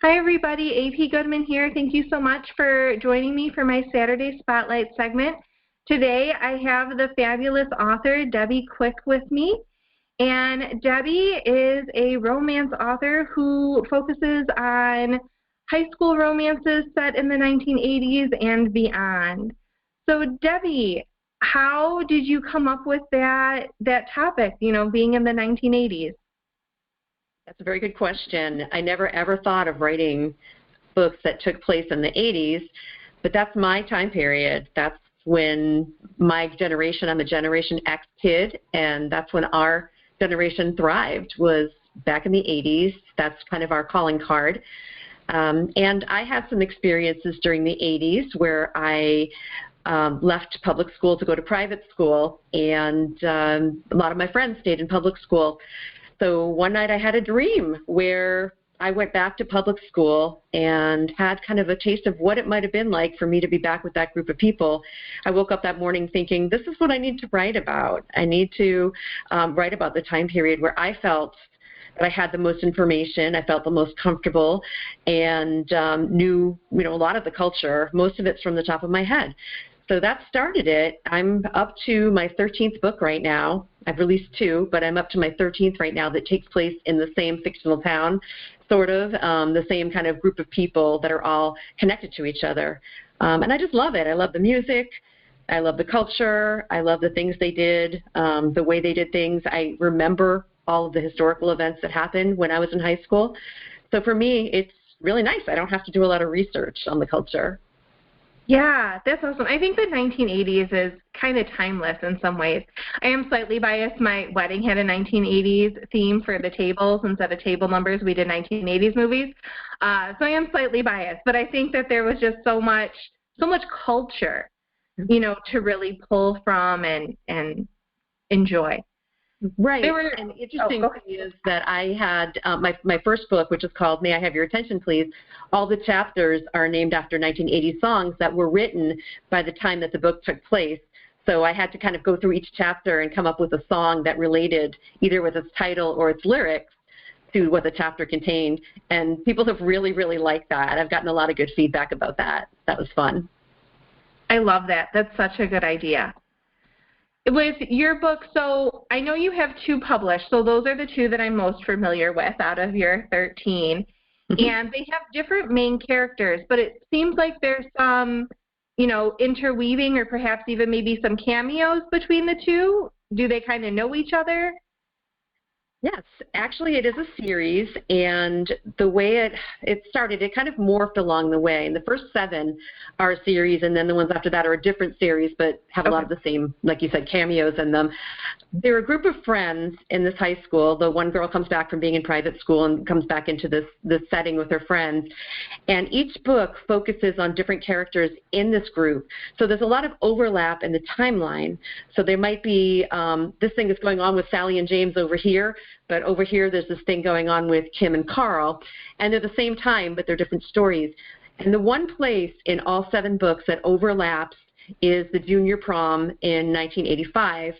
Hi everybody, AP Goodman here. Thank you so much for joining me for my Saturday Spotlight segment. Today I have the fabulous author Debby Quick with me. And Debby is a romance author who focuses on high school romances set in the 1980s and beyond. So Debby, how did you come up with that topic, being in the 1980s? That's a very good question. I never ever thought of writing books that took place in the 80s, but that's my time period. That's when my generation, I'm a Generation X kid, and that's when our generation thrived, was back in the 80s. That's kind of our calling card. And I had some experiences during the 80s where I left public school to go to private school, and a lot of my friends stayed in public school. So one night I had a dream where I went back to public school and had kind of a taste of what it might have been like for me to be back with that group of people. I woke up that morning thinking, this is what I need to write about. I need to write about the time period where I felt that I had the most information, I felt the most comfortable, and knew a lot of the culture. Most of it's from the top of my head. So that started it. I'm up to my 13th book right now. I've released 2, but I'm up to my 13th right now that takes place in the same fictional town, sort of, the same kind of group of people that are all connected to each other. And I just love it. I love the music. I love the culture. I love the things they did, the way they did things. I remember all of the historical events that happened when I was in high school. So for me, it's really nice. I don't have to do a lot of research on the culture. Yeah, that's awesome. I think the 1980s is kind of timeless in some ways. I am slightly biased. My wedding had a 1980s theme for the tables. Instead of table numbers, we did 1980s movies. So I am slightly biased, but I think that there was just so much culture, to really pull from and enjoy. Right. And the interesting thing is that I had my first book, which is called May I Have Your Attention, Please. All the chapters are named after 1980 songs that were written by the time that the book took place. So I had to kind of go through each chapter and come up with a song that related either with its title or its lyrics to what the chapter contained. And people have really, really liked that. I've gotten a lot of good feedback about that. That was fun. I love that. That's such a good idea. With your book, so I know you have 2 published, so those are the 2 that I'm most familiar with out of your 13, and they have different main characters, but it seems like there's some, interweaving or perhaps even maybe some cameos between the 2. Do they kind of know each other? Yes, actually it is a series, and the way it started, it kind of morphed along the way. And the first 7 are a series, and then the ones after that are a different series, but have a lot of the same, like you said, cameos in them. They're a group of friends in this high school. The one girl comes back from being in private school and comes back into this setting with her friends. And each book focuses on different characters in this group. So there's a lot of overlap in the timeline. So there might be, this thing is going on with Sally and James over here, but over here there's this thing going on with Kim and Carl, and they're the same time, but they're different stories. And the one place in all 7 books that overlaps is the junior prom in 1985,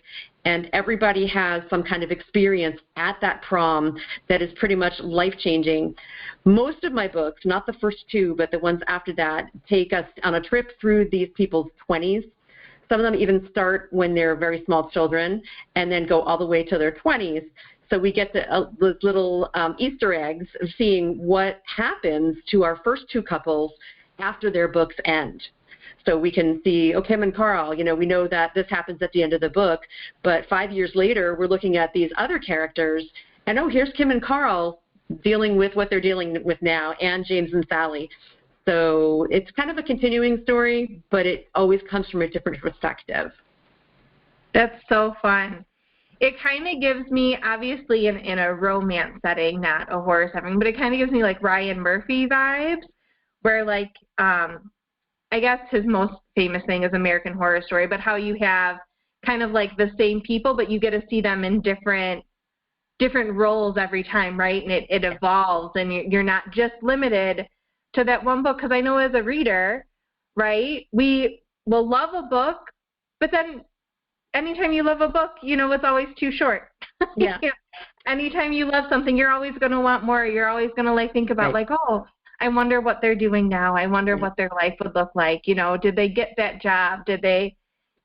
and everybody has some kind of experience at that prom that is pretty much life-changing. Most of my books, not the first 2, but the ones after that, take us on a trip through these people's 20s. Some of them even start when they're very small children and then go all the way to their 20s. So we get those little Easter eggs of seeing what happens to our first 2 couples after their books end. So we can see, Kim and Carl, we know that this happens at the end of the book, but 5 years later, we're looking at these other characters, and here's Kim and Carl dealing with what they're dealing with now, and James and Sally. So it's kind of a continuing story, but it always comes from a different perspective. That's so fun. It kind of gives me, obviously in a romance setting, not a horror setting, but it kind of gives me like Ryan Murphy vibes, where I guess his most famous thing is American Horror Story, but how you have kind of like the same people, but you get to see them in different roles every time, right? And it evolves, and you're not just limited to that one book, because I know as a reader, right, we will love a book, but then anytime you love a book, it's always too short. Yeah. Anytime you love something, you're always going to want more. You're always going to think about I wonder what they're doing now. I wonder what their life would look like. Did they get that job? Did they,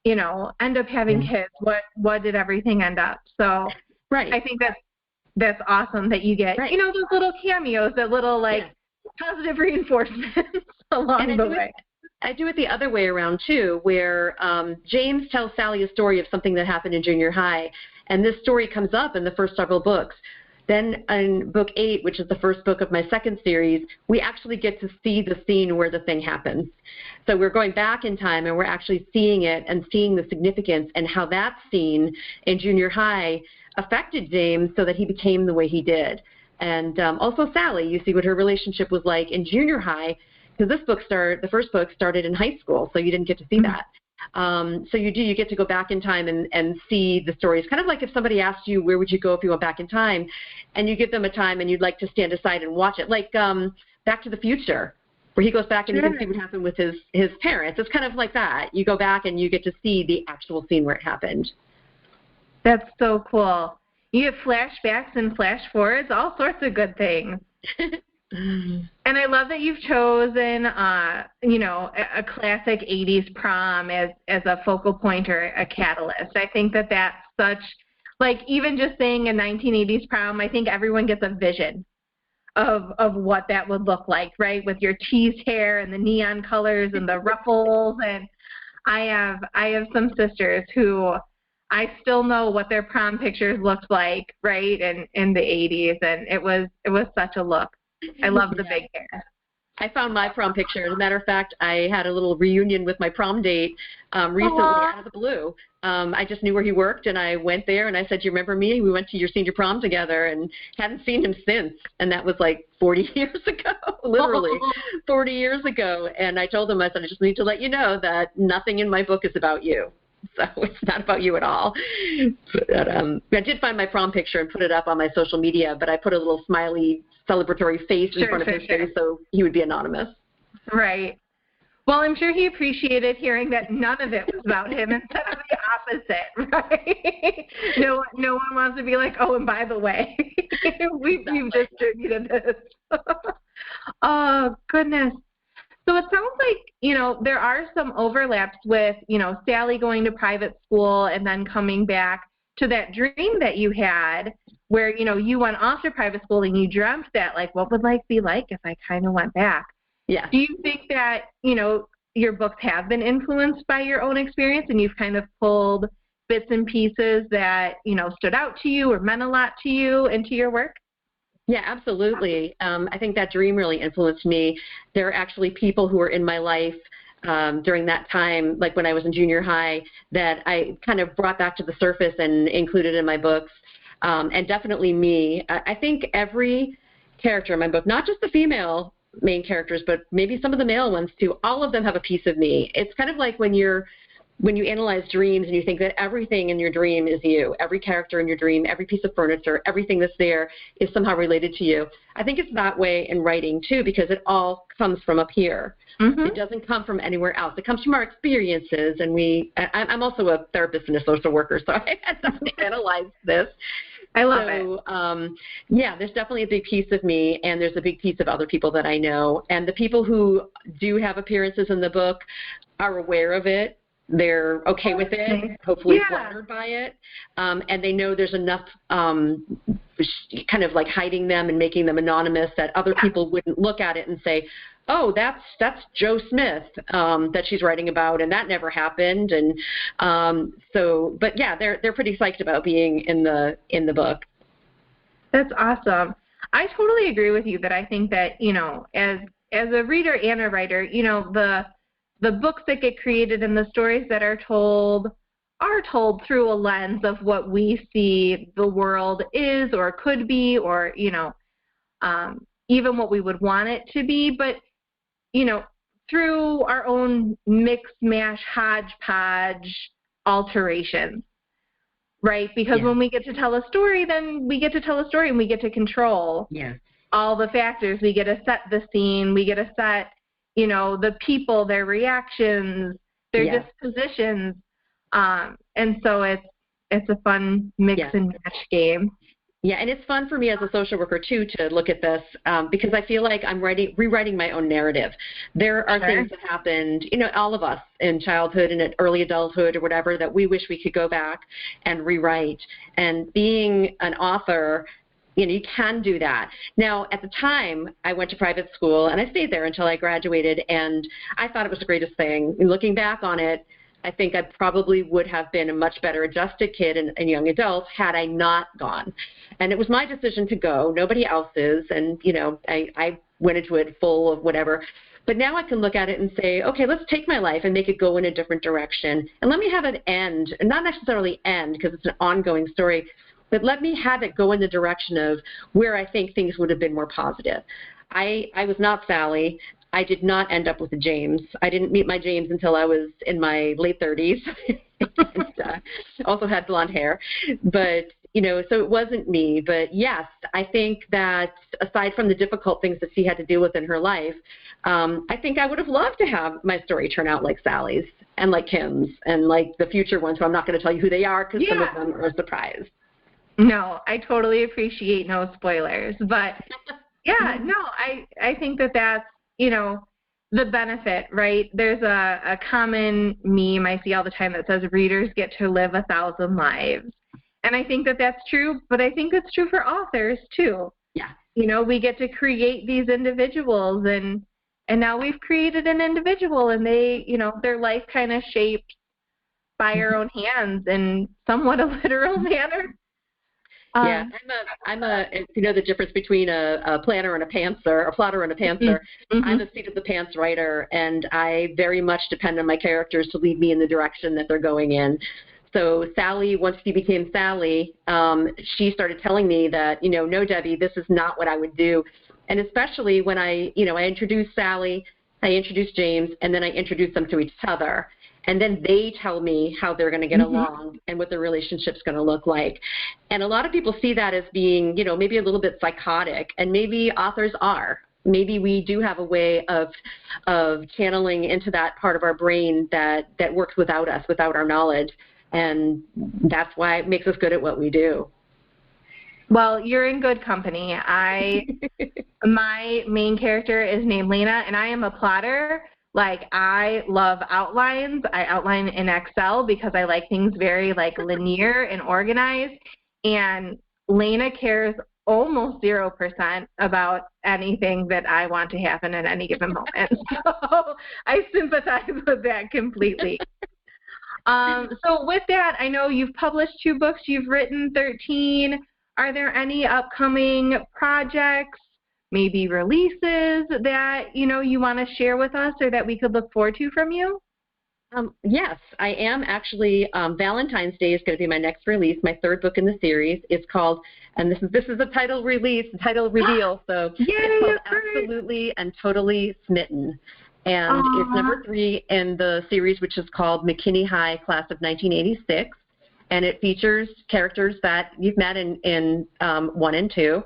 end up having kids? What did everything end up? So Right. I think that's awesome that you get, those little cameos, that little positive reinforcements along the way. I do it the other way around too, where James tells Sally a story of something that happened in junior high, and this story comes up in the first several books. Then in book 8, which is the first book of my second series, we actually get to see the scene where the thing happens. So we're going back in time and we're actually seeing it and seeing the significance and how that scene in junior high affected James so that he became the way he did. And also Sally, you see what her relationship was like in junior high, because the first book started in high school, so you didn't get to see that. So you get to go back in time and see the stories. Kind of like if somebody asked you, where would you go if you went back in time? And you give them a time and you'd like to stand aside and watch it. Like Back to the Future, where he goes back and you can see what happened with his parents. It's kind of like that. You go back and you get to see the actual scene where it happened. That's so cool. You get flashbacks and flash forwards, all sorts of good things. And I love that you've chosen, a classic 80s prom as a focal point or a catalyst. I think that's such, even just saying a 1980s prom, I think everyone gets a vision of what that would look like, right? With your teased hair and the neon colors and the ruffles. And I have some sisters who I still know what their prom pictures looked like, right, in the 80s, and it was such a look. I love the big hair. I found my prom picture. As a matter of fact, I had a little reunion with my prom date recently out of the blue. I just knew where he worked, and I went there, and I said, do you remember me? We went to your senior prom together and hadn't seen him since. And that was like 40 years ago, literally 40 years ago. And I told him, I said, I just need to let you know that nothing in my book is about you. So it's not about you at all. But, I did find my prom picture and put it up on my social media, but I put a little smiley celebratory face in front of his face so he would be anonymous. Right. Well, I'm sure he appreciated hearing that none of it was about him instead of the opposite, right? No one wants to be like, oh, and by the way, we've distributed this. Oh, goodness. So it sounds like, there are some overlaps with, Sally going to private school and then coming back to that dream that you had where, you went off to private school and you dreamt that, what would life be like if I kind of went back? Yeah. Do you think that, your books have been influenced by your own experience and you've kind of pulled bits and pieces that, stood out to you or meant a lot to you into your work? Yeah, absolutely. I think that dream really influenced me. There are actually people who were in my life during that time, like when I was in junior high, that I kind of brought back to the surface and included in my books. And definitely me. I think every character in my book, not just the female main characters, but maybe some of the male ones too, all of them have a piece of me. It's kind of like when you analyze dreams and you think that everything in your dream is you, every character in your dream, every piece of furniture, everything that's there is somehow related to you. I think it's that way in writing too, because it all comes from up here. Mm-hmm. It doesn't come from anywhere else. It comes from our experiences. And I'm also a therapist and a social worker, so I had to analyze this. I love it. Yeah, there's definitely a big piece of me, and there's a big piece of other people that I know. And the people who do have appearances in the book are aware of it. They're okay with it, hopefully flattered by it, and they know there's enough kind of like hiding them and making them anonymous that other people wouldn't look at it and say, oh, that's Joe Smith that she's writing about, and that never happened. And but yeah, they're pretty psyched about being in the book. That's awesome. I totally agree with you that I think that, as a reader and a writer, the books that get created and the stories that are told through a lens of what we see the world is or could be, or, even what we would want it to be. But, through our own mix, mash, hodgepodge alterations, right? Because when we get to tell a story, then we get to tell a story and we get to control all the factors. We get to set the scene. We get to set, the people, their reactions, their dispositions. And so it's a fun mix and match game. Yeah, and it's fun for me as a social worker, too, to look at this because I feel like I'm rewriting my own narrative. There are things that happened, all of us in childhood and in early adulthood or whatever that we wish we could go back and rewrite. And being an author, you can do that. Now, at the time, I went to private school, and I stayed there until I graduated, and I thought it was the greatest thing. And looking back on it, I think I probably would have been a much better adjusted kid and young adult had I not gone. And it was my decision to go, nobody else's, and, I went into it full of whatever. But now I can look at it and say, okay, let's take my life and make it go in a different direction. And let me have it end, and not necessarily end because it's an ongoing story, but let me have it go in the direction of where I think things would have been more positive. I was not Sally. I did not end up with a James. I didn't meet my James until I was in my late 30s. and, also had blonde hair. But, so it wasn't me. But, yes, I think that aside from the difficult things that she had to deal with in her life, I think I would have loved to have my story turn out like Sally's and like Kim's and like the future ones. So I'm not going to tell you who they are because some of them are a surprise. No, I totally appreciate no spoilers. But, yeah, no, I think that's, the benefit, right? There's a common meme I see all the time that says readers get to live 1,000 lives. And I think that's true, but I think it's true for authors too. Yeah. We get to create these individuals and now we've created an individual and they, their life kind of shaped by our own hands in somewhat a literal manner. Yeah, I'm a the difference between a planner and a pantser, a plotter and a pantser. Mm-hmm. I'm a seat of the pants writer, and I very much depend on my characters to lead me in the direction that they're going in. So Sally, once she became Sally, she started telling me that, no, Debbie, this is not what I would do. And especially when I introduced Sally, I introduced James, and then I introduced them to each other. And then they tell me how they're going to get along and what their relationship's going to look like. And a lot of people see that as being, maybe a little bit psychotic, and maybe authors are. Maybe we do have a way of channeling into that part of our brain that works without us, without our knowledge. And that's why it makes us good at what we do. Well, you're in good company. My main character is named Lena, and I am a plotter. Like, I love outlines. I outline in Excel because I like things very, linear and organized. And Lena cares almost 0% about anything that I want to happen at any given moment. So I sympathize with that completely. So with that, I know you've published 2 books. You've written 13. Are there any upcoming projects, maybe releases that, you want to share with us or that we could look forward to from you? Yes, I am actually. Valentine's Day is going to be my next release, my 3rd book in the series. It's called, and this is a title reveal, so it's called Absolutely and Totally Smitten. And it's number 3 in the series, which is called McKinney High Class of 1986. And it features characters that you've met in 1 and 2.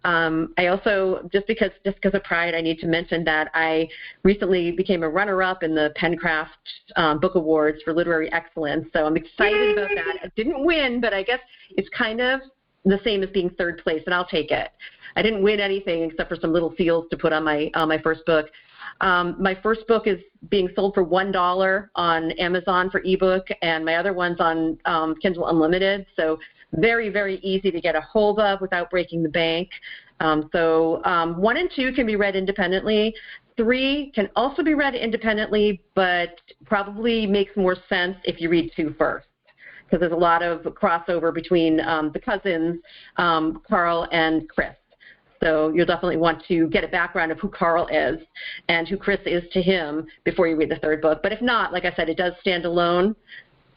I also, just because of pride, I need to mention that I recently became a runner-up in the Pencraft Book Awards for Literary Excellence. So I'm excited about that. I didn't win, but I guess it's kind of the same as being 3rd place, and I'll take it. I didn't win anything except for some little seals to put on my first book. My first book is being sold for $1 on Amazon for ebook, and my other one's on Kindle Unlimited. So very, very easy to get a hold of without breaking the bank. 1 and 2 can be read independently. 3 can also be read independently, but probably makes more sense if you read 2 first, because there's a lot of crossover between the cousins, Carl and Chris. So you'll definitely want to get a background of who Carl is and who Chris is to him before you read the 3rd book. But if not, like I said, it does stand alone,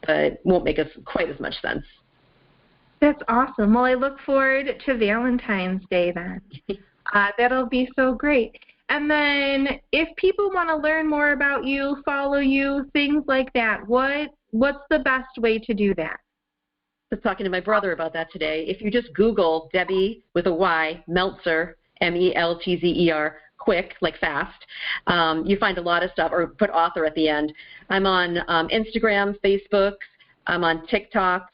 but won't make quite as much sense. That's awesome. Well, I look forward to Valentine's Day then. That'll be so great. And then if people want to learn more about you, follow you, things like that, what's the best way to do that? I was talking to my brother about that today. If you just Google Debby with a Y, Meltzer, Meltzer, quick, like fast, you find a lot of stuff, or put author at the end. I'm on Instagram, Facebook, I'm on TikTok,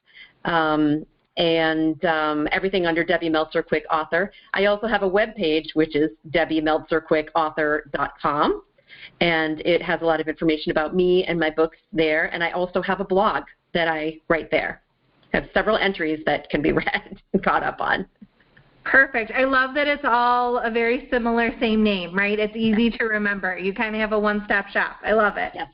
and everything under Debby Meltzer Quick Author. I also have a web page, which is debbymeltzerquickauthor.com, and it has a lot of information about me and my books there. And I also have a blog that I write there. I have several entries that can be read and caught up on. Perfect. I love that it's all a very similar same name, right? It's easy to remember. You kind of have a one-stop shop. I love it. Yes.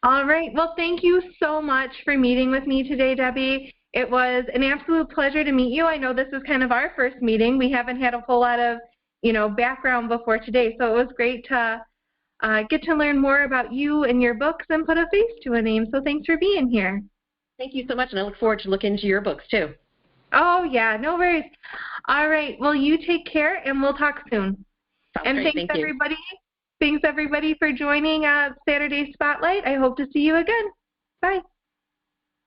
All right. Well, thank you so much for meeting with me today, Debbie. It was an absolute pleasure to meet you. I know this is kind of our first meeting. We haven't had a whole lot of, background before today, so it was great to get to learn more about you and your books and put a face to a name. So thanks for being here. Thank you so much, and I look forward to looking into your books too. Oh, yeah, no worries. All right, well, you take care, and we'll talk soon. And thanks, everybody. Thanks, everybody, for joining Saturday Spotlight. I hope to see you again. Bye.